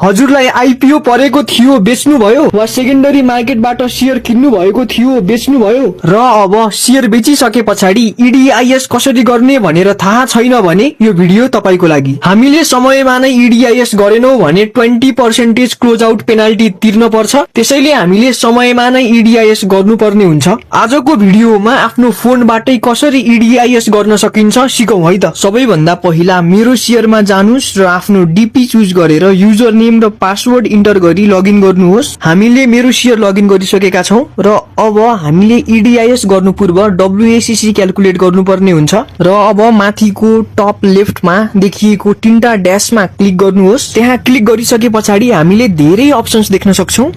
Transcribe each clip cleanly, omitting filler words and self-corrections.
हजुरलाई आइपिओ परेको थियो बेच्नु भयो वा सेकेन्डरी मार्केटबाट शेयर किन्नु भएको थियो बेच्नु भयो र अब शेयर बेचिसके पछाडि इडिआइएस कसरी गर्ने भनेर थाहा छैन भने यो भिडियो तपाईको लागि। हामीले समयमा नै इडिआइएस गरेनौं भने 20% क्लोज आउट पेनाल्टी तिर्न पर्छ, त्यसैले हामीले समयमा नै इडिआइएस गर्नुपर्ने हुन्छ। आजको भिडियोमा आफ्नो फोनबाटै कसरी इडिआइएस गर्न सकिन्छ सिकौं है त। सबैभन्दा पहिला मेरो शेयरमा जानुस् र आफ्नो डीपी चुज गरेर युजर नेम र पासवर्ड इन्टर गरी लगइन गर्नुहोस्। हामीले मेरो शेयर लगइन गरिसकेका छौं र अब हामीले इडिआइएस गर्नु पूर्व डब्ल्युएसीसी क्याल्कुलेट गर्नुपर्ने हुन्छ र अब माथिको टप लेफ्टमा देखिएको तीनटा ड्याशमा क्लिक गर्नुहोस्। त्यहाँ क्लिक गरिसके पछाडि हामीले धेरै अप्सन्स देख्न सक्छौं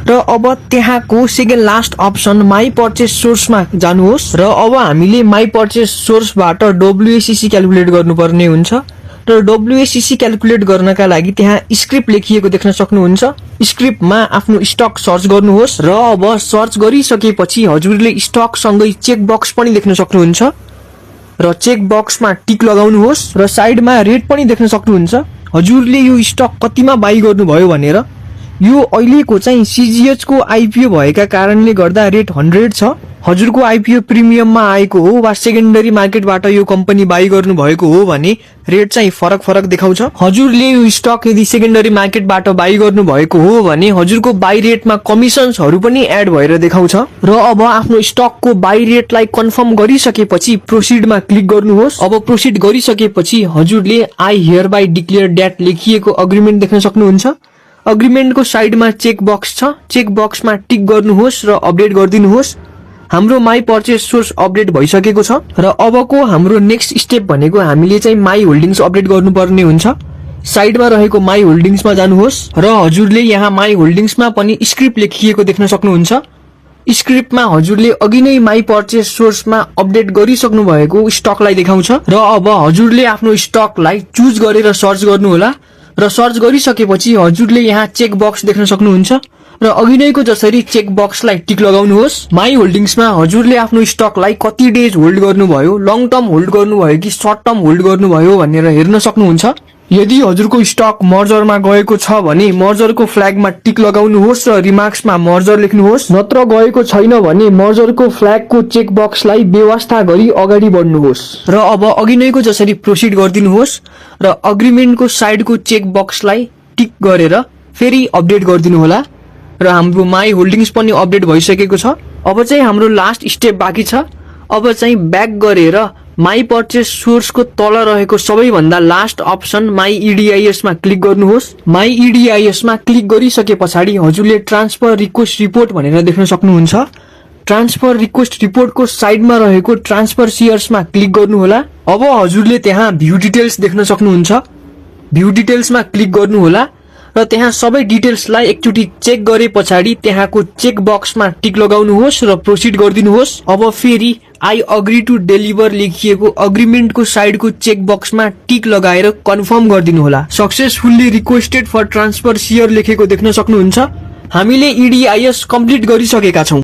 र अब त्यहाँको second last option my purchase सोर्समा जानुहोस् र अब हामीले माई पर्चेस सोर्सबाट डब्ल्युएसीसी क्याल्कुलेट गर्नुपर्ने हुन्छ र डब्ल्युएसीसी क्याल्कुलेट गर्नका लागि त्यहाँ स्क्रिप्ट लेखिएको देख्न सक्नुहुन्छ। स्क्रिप्टमा आफ्नो स्टक सर्च गर्नुहोस् र अब सर्च गरिसकेपछि हजुरले स्टक सँगै चेक बक्स पनि देख्न सक्नुहुन्छ र चेक बक्समा टिक लगाउनुहोस् र साइडमा रेट पनि देख्न सक्नुहुन्छ हजुरले यो स्टक कतिमा बाइ गर्नुभयो भनेर। यो अहिलेको चाहिँ सीजीएच को आइपिओ भएका कारणले गर्दा रेट 100 छ। हजुरको आइपिओ प्रिमियममा आएको हो वा सेकेन्डरी मार्केटबाट यो कम्पनी बाइ गर्नु भएको हो भने रेट चाहिँ फरक देखाउँछ। हजुरले यो स्टक यदि सेकेन्डरी मार्केटबाट बाइ गर्नु भएको हो भने हजुरको बाइ रेटमा कमिसन्सहरु पनि एड भएर देखाउँछ र अब आफ्नो स्टकको बाइ रेटलाई कन्फर्म गरिसकेपछि प्रोसिडमा क्लिक गर्नुहोस्। अब प्रोसिड गरिसकेपछि हजुरले I hereby declare that लेखिएको अग्रिमेन्ट देख्न सक्नुहुन्छ। अग्रिमेन्टको साइडमा चेक बक्स छ, चेक बक्समा टिक गर्नुहोस् र अपडेट गरिदिनुहोस्। हाम्रो माई पर्चेस सोर्स अपडेट भइसकेको छ र अबको हाम्रो नेक्स्ट स्टेप भनेको हामीले चाहिँ माई होल्डिंग्स अपडेट गर्नुपर्ने हुन्छ। साइडमा रहेको माई होल्डिंग्समा जानुहोस् र हजुरले यहाँ माई होल्डिंग्समा पनि स्क्रिप्ट लेखिएको देख्न सक्नुहुन्छ। स्क्रिप्टमा हजुरले अघि नै माई पर्चेस सोर्समा अपडेट गरिसक्नु भएको स्टकलाई देखाउँछ र अब हजुरले आफ्नो स्टकलाई चुज गरेर सर्च गर्नुहोला र सर्च गरिसकेपछि हजुरले यहाँ चेक बक्स देख्न सक्नुहुन्छ र अघि नैको जसरी चेक बक्सलाई टिक लगाउनुहोस्। माई होल्डिंग्समा हजुरले आफ्नो स्टकलाई कति डेज होल्ड गर्नुभयो, लङ टर्म होल्ड गर्नुभयो कि सर्ट टर्म होल्ड गर्नुभयो भनेर हेर्न सक्नुहुन्छ। यदि हजुरको स्टक मर्जरमा गएको छ भने मर्जरको फ्ल्यागमा टिक लगाउनुहोस् र रिमार्क्समा मर्जर लेख्नुहोस्। नत्र गएको छैन भने मर्जरको फ्ल्यागको चेक बक्सलाई बेवास्ता गरी अगाडि बढ्नुहोस् र अब अघि नैको जसरी प्रोसिड गरिदिनुहोस् र अग्रिमेन्टको साइडको चेक बक्सलाई टिक गरेर फेरि अपडेट गरिदिनु होला र हाम्रो माई होल्डिंग्स पनि अपडेट भइसकेको छ। अब चाहिँ हाम्रो लास्ट स्टेप बाँकी छ। अब चाहिँ ब्याक गरेर माई पर्चेस सोर्सको तल रहेको सबैभन्दा लास्ट अप्सन माई इडिआइएस मा क्लिक गर्नुहोस्। माई इडिआइएस मा क्लिक गरिसके पछाडि हजुरले ट्रान्सफर रिक्वेस्ट रिपोर्ट भनेर देख्न सक्नुहुन्छ। ट्रान्सफर रिक्वेस्ट रिपोर्टको साइडमा रहेको ट्रान्सफर शेयर्समा क्लिक गर्नुहोला। अब हजुरले त्यहाँ भ्यू डिटेल्स देख्न सक्नुहुन्छ। भ्यू डिटेल्समा क्लिक गर्नुहोला र त्यहाँ सबै डिटेल्सलाई एकचोटी चेक गरे पछाडि त्यहाँको चेक बक्समा टिक लगाउनुहोस् र प्रोसिड गरिदिनुहोस्। अब फेरि आई अग्री टु डेलिभर लेखिएको अग्रिमेन्टको साइडको चेक बक्समा टिक लगाएर कन्फर्म गरिदिनु होला। Successfully requested for transfer share लेखेको देख्न सक्नुहुन्छ। हामीले इडिआइएस कम्प्लिट गरिसकेका छौं।